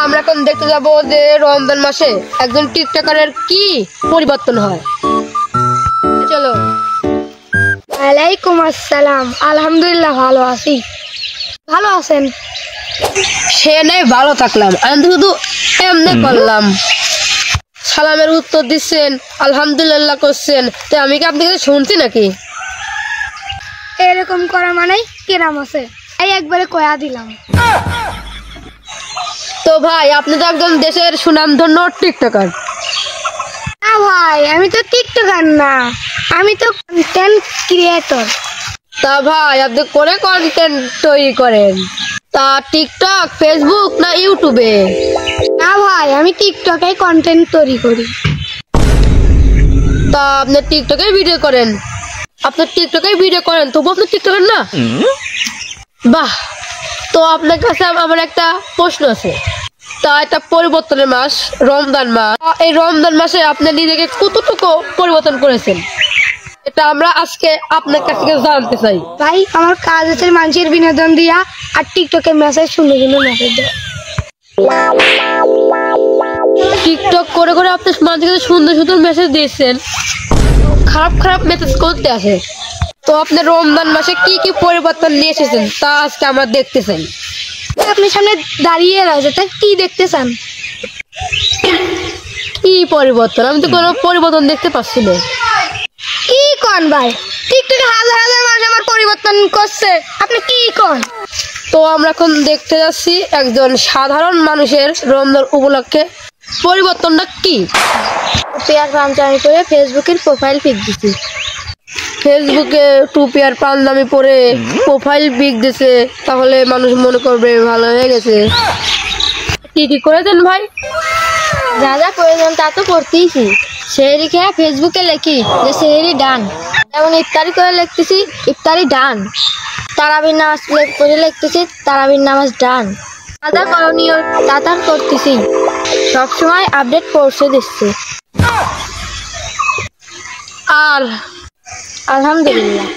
আমরা এখন দেখতে যাব যে রমজান মাসে একজন টিকটকারের কি পরিবর্তন হয়। চলো। ওয়ালাইকুম আসসালাম। আলহামদুলিল্লাহ ভালো আছি। ভালো আছেন? সে নেই ভালো থাকলাম, আমি তো শুধু এমনি করলাম। সালামের উত্তর দিচ্ছেন, আলহামদুলিল্লাহ করছেন, তো আমি কি আপনার কাছে শুনছি নাকি? এরকম করা মানে কেরাম আছে, এই একবারে কয়া দিলাম। তো ভাই, আপনি তো একজন দেশের সুনামধন্য টিকটকার। না ভাই, আমি তো টিকটকার না, আমি তো কন্টেন্ট ক্রিয়েটর। তা ভাই, আপনি করে কন্টেন্ট তৈরি করেন? তা টিকটক, ফেসবুক না ইউটিউবে? না ভাই, আমি টিকটকে কন্টেন্ট তৈরি করি। তা আপনি টিকটকে ভিডিও করেন? আপনার টিকটকে ভিডিও করেন, তবু আপনি টিকটকার না? বাহ। তো আপনার কাছে আমার একটা প্রশ্ন আছে। তা এটা পরিবর্তনের মাস, রমজান মাস। এই রমজান মাসে আপনি নিজেকে কতটুকু পরিবর্তন করেছেন, এটা আমরা আজকে আপনার কাছ থেকে জানতে চাই। ভাই, আমার কাজ আছে মানুষের বিনোদন দিয়া আর টিকটকে মেসেজ, সুন্দর সুন্দর মেসেজ দেয়। টিকটক করে করে আপনি মানুষকে সুন্দর সুন্দর মেসেজ দিয়েছেন, খারাপ খারাপ মেসেজ করতে আসে। তো আপনি রমজান মাসে কি কি পরিবর্তন নিয়ে এসেছেন তা আজকে আমরা দেখতে চাই। আপনি সামনে দাঁড়িয়ে রয়েছে, তা কি দেখতে চান? কি পরিবর্তন? আমি তো কোনো পরিবর্তন দেখতে পাচ্ছি না। কি কন ভাই? টিকটকে হাজার হাজার মানুষ আমার পরিবর্তন করছে, আপনি কি কন? তো আমরা এখন দেখতে যাচ্ছি একজন সাধারণ মানুষের রমজান উপলক্ষে পরিবর্তনটা কি। পেয়ার পাঞ্জাবি পরে ফেসবুকের প্রোফাইল পিক দিছি। ফেসবুকে টুপি আর পাঞ্জাবি পরে প্রোফাইল পিক দিছে, তাহলে মানুষ মনে করবে ভালো হয়ে গেছে। কি কি করেছেন ভাই? যা যা প্রয়োজন তা তো করতেইছি। সেহরি খেয়ে ফেসবুকে লিখি যে সেহরি ডান, যেমন ইফতারি করে লিখতেছি ইফতারি ডান, তারাবির নামাজ পড়ে লিখতেছি তারাবির নামাজ ডান। যা যা করণীয় তা তা করতেছি, সবসময় আপডেট পৌঁছে দিচ্ছি। আর আলহামদুলিল্লাহ।